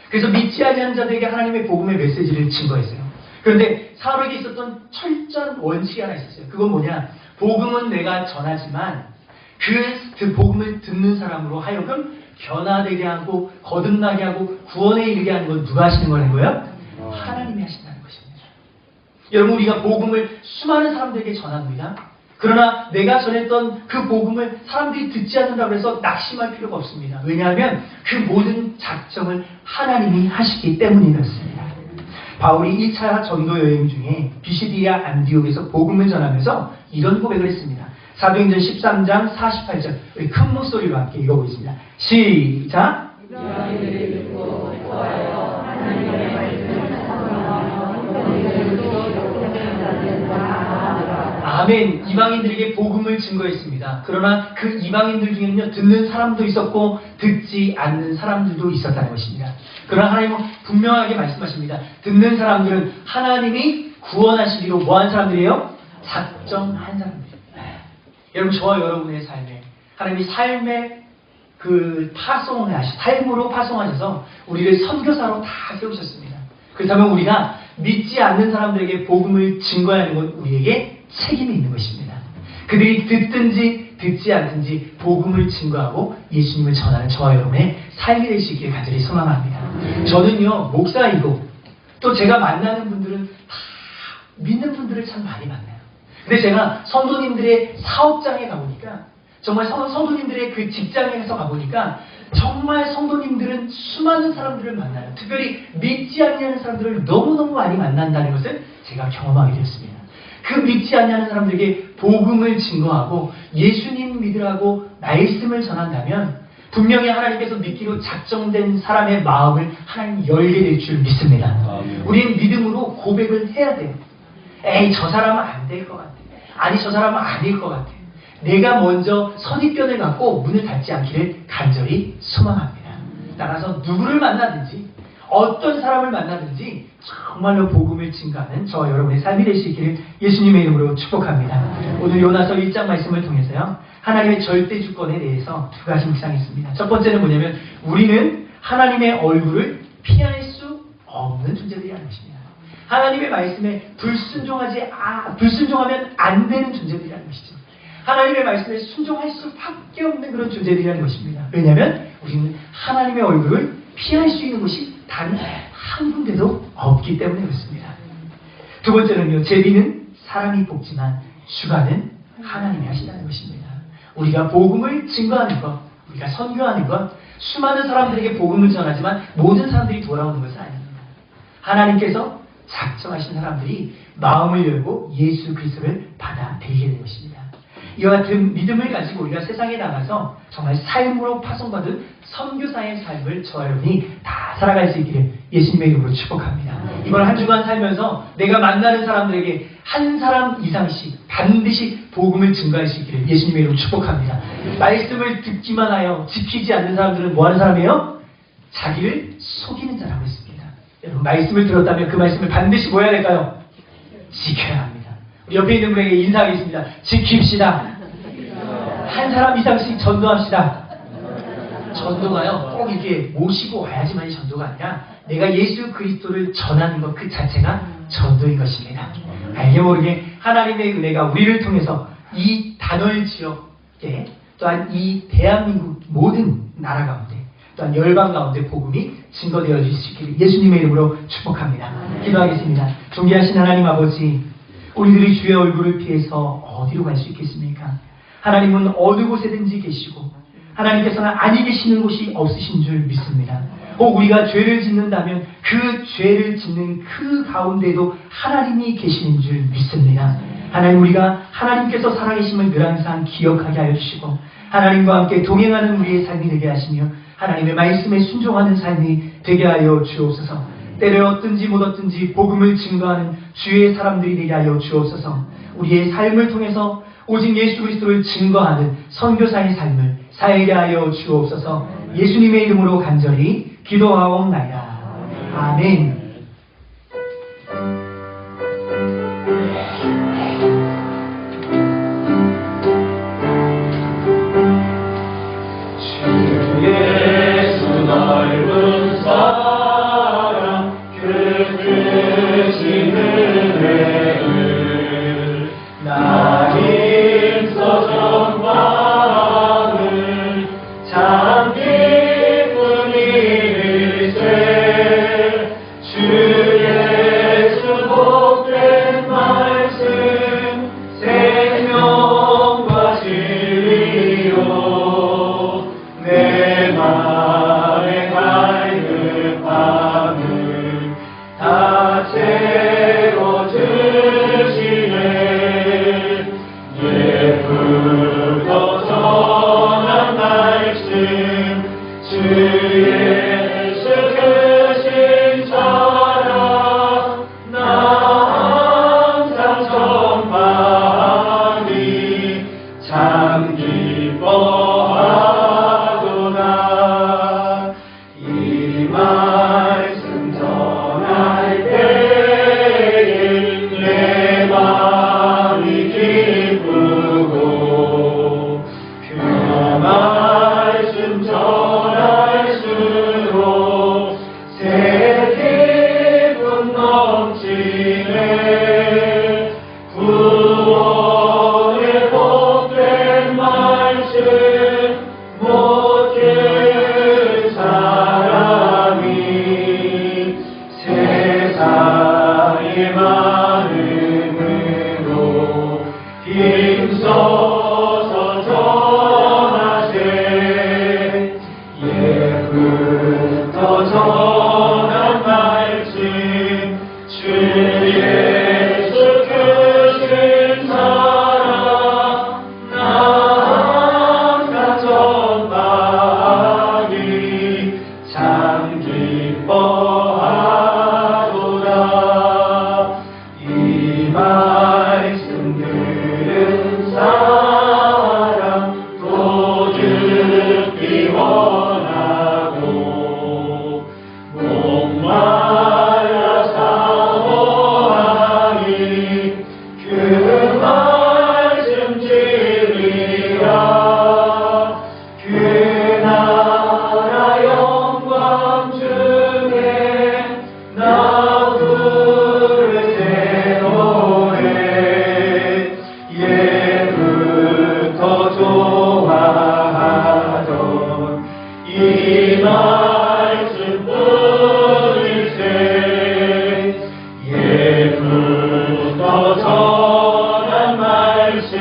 그래서 믿지 아니하는 자들에게 하나님의 복음의 메시지를 증거했어요. 그런데 사울에게 있었던 철저한 원칙이 하나 있었어요. 그건 뭐냐? 복음은 내가 전하지만 그 복음을 듣는 사람으로 하여금 변화되게 하고 거듭나게 하고 구원에 이르게 하는 건 누가 하시는 거라는 거예요? 하나님이 하신다는 것입니다. 여러분, 우리가 복음을 수많은 사람들에게 전합니다. 그러나 내가 전했던 그 복음을 사람들이 듣지 않는다고 해서 낙심할 필요가 없습니다. 왜냐하면 그 모든 작정을 하나님이 하시기 때문이 그렇습니다. 바울이 1차 전도 여행 중에 비시디아 안디옥에서 복음을 전하면서 이런 고백을 했습니다. 사도행전 13장 48절 우리 큰 목소리로 함께 읽어보겠습니다. 시작! 아멘. 이방인들에게 복음을 증거했습니다. 그러나 그 이방인들 중에는요, 듣는 사람도 있었고 듣지 않는 사람들도 있었다는 것입니다. 그러나 하나님은 분명하게 말씀하십니다. 듣는 사람들은 하나님이 구원하시기로 뭐한 사람들이에요? 작정한 사람들. 여러분, 저와 여러분의 삶에 하나님이 삶의 그 삶으로 파송하셔서 우리를 선교사로 다 세우셨습니다. 그렇다면 우리가 믿지 않는 사람들에게 복음을 증거해야 하는 건 우리에게 책임이 있는 것입니다. 그들이 듣든지 듣지 않든지 복음을 증거하고 예수님을 전하는 저와 여러분의 삶이 될 수 있기를 간절히 소망합니다. 저는요, 목사이고 또 제가 만나는 분들은 다 믿는 분들을 참 많이 만나요. 근데 제가 성도님들의 사업장에 가보니까, 정말 성도님들의 그 직장에서 가보니까 정말 성도님들은 수많은 사람들을 만나요. 특별히 믿지 않는 사람들을 너무너무 많이 만난다는 것을 제가 경험하게 되었습니다. 그 믿지 않는 사람들에게 복음을 증거하고 예수님 믿으라고 말씀을 전한다면 분명히 하나님께서 믿기로 작정된 사람의 마음을 하나님 열게 될 줄 믿습니다. 우리는 믿음으로 고백을 해야 돼요. 에이, 저 사람은 안 될 것 같아. 아니, 저 사람은 아닐 것 같아. 내가 먼저 선입견을 갖고 문을 닫지 않기를 간절히 소망합니다. 따라서 누구를 만나든지 어떤 사람을 만나든지 정말로 복음을 증거하는 저와 여러분의 삶이 될 수 있기를 예수님의 이름으로 축복합니다. 오늘 요나서 1장 말씀을 통해서요, 하나님의 절대 주권에 대해서 두 가지 묵상했습니다. 첫 번째는 뭐냐면 우리는 하나님의 얼굴을 피할 수 없는 존재들이라는 것입니다. 하나님의 말씀에 불순종하면 안 되는 존재들이라는 것이죠. 하나님의 말씀에 순종할 수밖에 없는 그런 존재들이라는 것입니다. 왜냐하면 우리는 하나님의 얼굴을 피할 수 있는 곳이 단 한 군데도 없기 때문에 그렇습니다. 두 번째는요, 제비는 사람이 뽑지만 주관은 하나님이 하신다는 것입니다. 우리가 복음을 증거하는 것, 우리가 선교하는 것, 수많은 사람들에게 복음을 전하지만 모든 사람들이 돌아오는 것은 아닙니다. 하나님께서 작정하신 사람들이 마음을 열고 예수 그리스도를 받아들이게 되는 것입니다. 이와 같은 믿음을 가지고 우리가 세상에 나가서 정말 삶으로 파송받은 선교사의 삶을 저와 여러분이 다 살아갈 수 있기를 예수님의 이름으로 축복합니다. 이번 한 주간 살면서 내가 만나는 사람들에게 한 사람 이상씩 반드시 복음을 증거할 수 있기를 예수님의 이름으로 축복합니다. 말씀을 듣기만 하여 지키지 않는 사람들은 뭐하는 사람이에요? 자기를 속이는 자라고 했습니다. 여러분, 말씀을 들었다면 그 말씀을 반드시 뭐 해야 될까요? 지켜야 합니다. 옆에 있는 분에게 인사하겠습니다. 지킵시다. 한 사람 이상씩 전도합시다. 전도가요, 꼭 이렇게 모시고 와야지만이 전도가 아니라 내가 예수 그리스도를 전하는 것 그 자체가 전도인 것입니다. 알게 모르게 하나님의 은혜가 우리를 통해서 이 단월 지역에 또한 이 대한민국 모든 나라 가운데 또한 열방 가운데 복음이 증거되어질 수 있기를 예수님의 이름으로 축복합니다. 기도하겠습니다. 존귀하신 하나님 아버지, 우리들이 주의 얼굴을 피해서 어디로 갈 수 있겠습니까? 하나님은 어느 곳에든지 계시고 하나님께서는 아니 계시는 곳이 없으신 줄 믿습니다. 우리가 죄를 짓는다면 그 죄를 짓는 그 가운데도 하나님이 계시는 줄 믿습니다. 하나님, 우리가 하나님께서 살아계심을 늘 항상 기억하게 하여 주시고 하나님과 함께 동행하는 우리의 삶이 되게 하시며 하나님의 말씀에 순종하는 삶이 되게 하여 주옵소서. 때를 얻든지 못 얻든지 복음을 증거하는 주의 사람들이 되게 하여 주옵소서. 우리의 삶을 통해서 오직 예수 그리스도를 증거하는 선교사의 삶을 살게 하여 주옵소서. 예수님의 이름으로 간절히 기도하옵나이다. 아멘. 예수 넓은 사랑 그 크신 은혜를 나 힘써 전파하는 참 기쁜 일일세. 주 참 기뻐하도다. 이 말씀 전할 때에 내 마음이 기쁘고 그 말씀 전할수록 새 기쁨 넘치네. 구원의 복된 말씀 못 들은 사람이 세상의 많음으로 힘써서 전하세. 예부터 전한 말씀 주 예수 크신 사랑 나 항상 전하기 참 기뻐하도다. 이 말씀 들은 사람 또 듣기 원하고 목말라 사모하니 그 말씀 진리라. 그 나라 영광 중에 나 부르세 노래. 예부터 좋아하던 이 말씀 뿐일세. 예부터 전한 말씀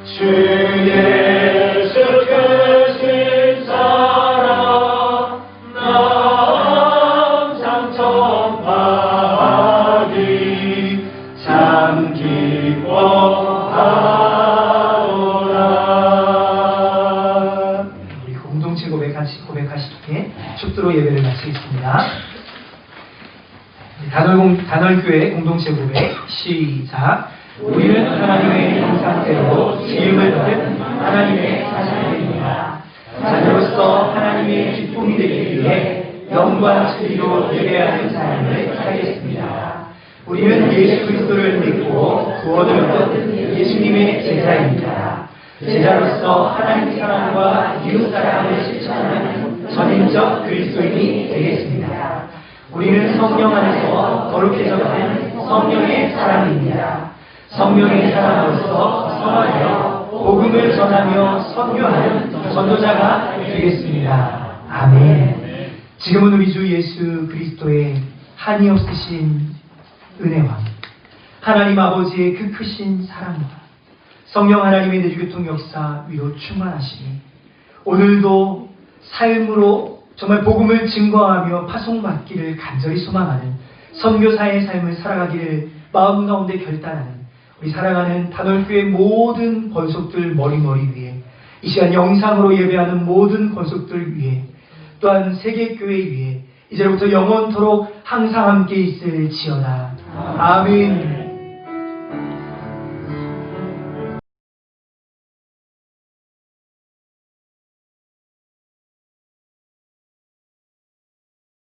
주 예수 크신 사랑 나 항상 전파하기 참 기뻐하노라. 우리 공동체 고백하시기에 축도로 예배를 마치겠습니다. 단월교회 공동체 고백 시작. 우리는 하나님의 형상대로 지음을 받은 하나님의 자녀입니다. 자녀로서 하나님의 기쁨이 되기 위해 영과 진리로 예배하는 삶을 살겠습니다. 우리는 예수 그리스도를 믿고 구원을 얻은 예수님의 제자입니다. 제자로서 하나님 사랑과 이웃 사랑을 실천하는 전인적 그리스도인이 되겠습니다. 우리는 성령 안에서 거룩해져가는 성령의 사람입니다. 성령의 사람으로서 선하여 복음을 전하며 선교하는 전도자가 되겠습니다. 아멘. 지금은 우리 주 예수 그리스도의 한이 없으신 은혜와 하나님 아버지의 그 크신 사랑과 성령 하나님의 내주교통 역사 위로 충만하시니 오늘도 삶으로 정말 복음을 증거하며 파송받기를 간절히 소망하는 선교사의 삶을 살아가기를 마음 가운데 결단하는 우리 사랑하는 단월교회 모든 권속들 머리머리 위에 이 시간 영상으로 예배하는 모든 권속들 위에 또한 세계교회 위에 이제부터 영원토록 항상 함께 있을지어다. 아멘.